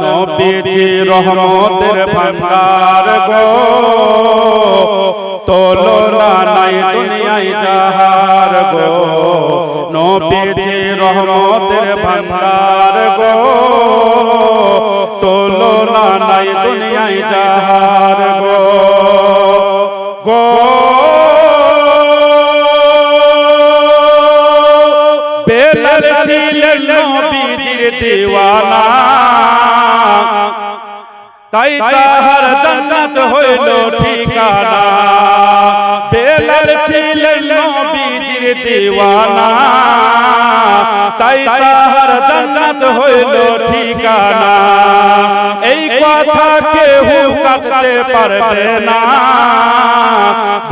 নবীজি রহমতের ভান্ডার গো, তুলনা নাই দুনিয়ায় যাহার গো। নবীজি রহমতের ভান্ডার গো, তুলনা নাই দুনিয়ায় যাহার গো। গো বেলাল ছিলেন নবীজির দিওয়ানা, তাই তাহার জান্নাত হইল ঠিকানা। বেলাল ছিলেন নবীজির দিওয়ানা, তাই তাহার জান্নাত হইল ঠিকানা। এই কথা কেউ কাটতে পারবে না,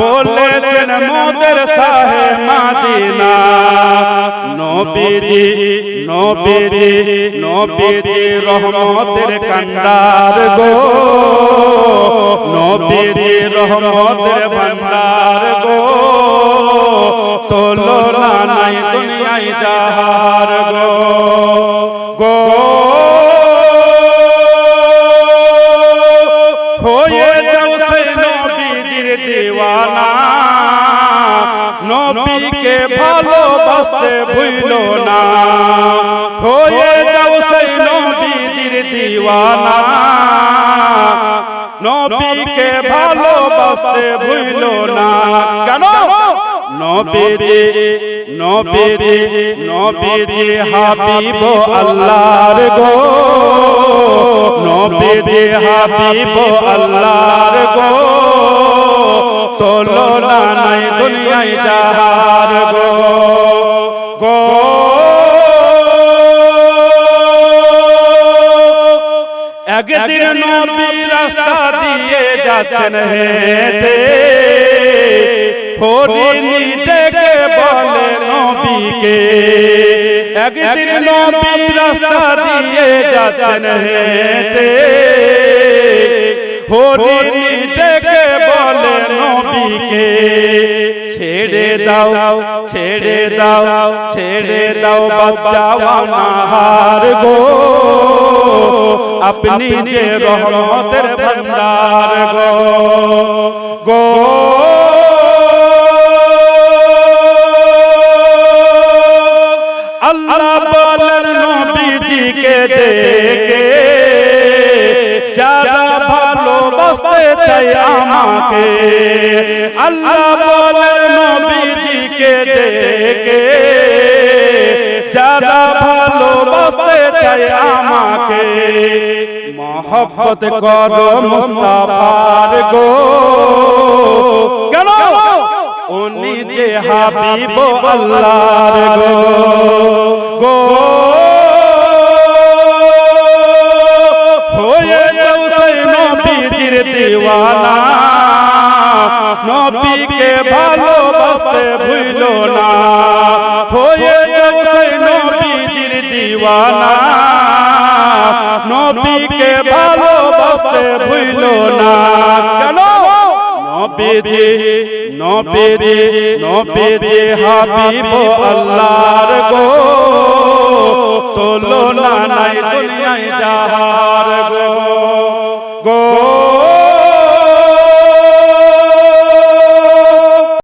বলেছেন মোদের শাহে মদিনা। নবীজি নবীজি নবীজি রহমতের কান্ডার গো, নবীজি রহমতের ভান্ডার গো, তুলনা নাই দুনিয়ায় যাহার গো। গো হয়ে যাও সেই নবীজির দিওয়ানা, নবীকে ভালোবাসতে ভুলো না। হয়ে যাও সেই নবীজির দিওয়ানা, নবীকে ভালোবাসতে ভুলো না। কেন? নবীজি নবীজি নবীজি হাবিব আল্লাহর গো, নবীজি হাবিব আল্লাহর গো, তুলনা নাই দুনিয়ায় যাহার গো। গো একদিন নবী রাস্তা দিয়ে যাচ্ছেন হেঁটে, হরিণী ডেকে বলে নবীকে। একদিন নবী রাস্তা দিয়ে যাচ্ছেন হেঁটে, হরিণী ডেকে বলে নবীকে। ছেড়ে দাও ছেড়ে দাও ছেড়ে দাও বাচ্চাওয়ানা হার গো, আপনি যে রহমতের ভান্ডার গো। গো আল্লাহ বলেন নবীজিকে ডেকে, যারা ভালোবাসতে চাই আমাকে। আল্লাহ বলেন নবীজিকে ডেকে, যারা ভালোবাসতে চাই আমাকে। মহব্বত করো মুস্তাফার গো, কেন? উনি যে হাবিব আল্লাহর গো। গো হয়ে যাও সেই নবীজির দিওয়ানা, নবীকে ভালোবাসতে ভুলো না। হয়ে যাও সেই নবীজির দিওয়ানা, নবীকে ভালোবাসতে ভুলো না। কেন? নবীজি নবীজি নবীজি হাবিব আল্লাহর গো, তুলনা নাই দুনিয়ায় যাহার।